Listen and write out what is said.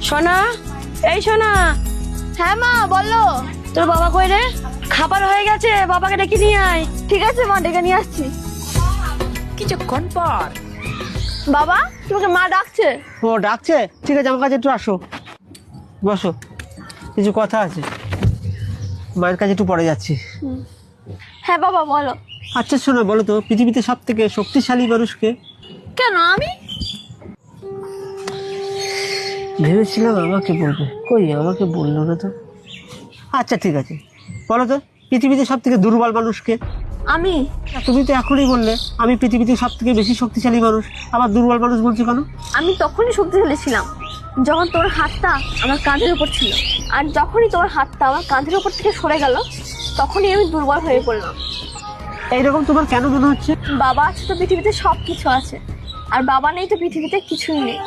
সোনা, এই সোনা। হ্যাঁ মা বলো। তোর বাবা কই রে? খাবার হয়ে গেছে, বাবাকে ডেকে নিয়ে আয়। ঠিক আছে মা, ডেকে নিয়ে আসছি। কিছুক্ষণ পর বাবা, তোমাকে মা ডাকছে। ও ডাকছে? ঠিক আছে, আমার কাছে একটু আসো, বসো, কিছু কথা আছে। মায়ের কাছে একটু পরে যাচ্ছি। হ্যাঁ বাবা বলো। আচ্ছা শোনো, বলো তো পৃথিবীতে সব থেকে শক্তিশালী মানুষকে? কেন আমি? ভেবেছিলাম আমাকে বলবে, কই আমাকে বললো না তো। আচ্ছা ঠিক আছে, বলো তো পৃথিবীতে সব থেকে দুর্বল মানুষকে? আমি। তুমি তো এখনই বললে আমি পৃথিবীতে সব থেকে বেশি শক্তিশালী মানুষ, আবার দুর্বল মানুষ বলছো কেন? আমি তখনই শক্তিশালী ছিলাম যখন তোর হাতটা আমার কাঁধের উপর ছিল, আর যখনই তোর হাতটা আমার কাঁধের উপর থেকে সরে গেল তখনই আমি দুর্বল হয়ে পড়লাম। এইরকম তোমার কেন মনে হচ্ছে? বাবা আছে তো পৃথিবীতে সব কিছু আছে, আর বাবা নেই তো পৃথিবীতে কিছুই নেই।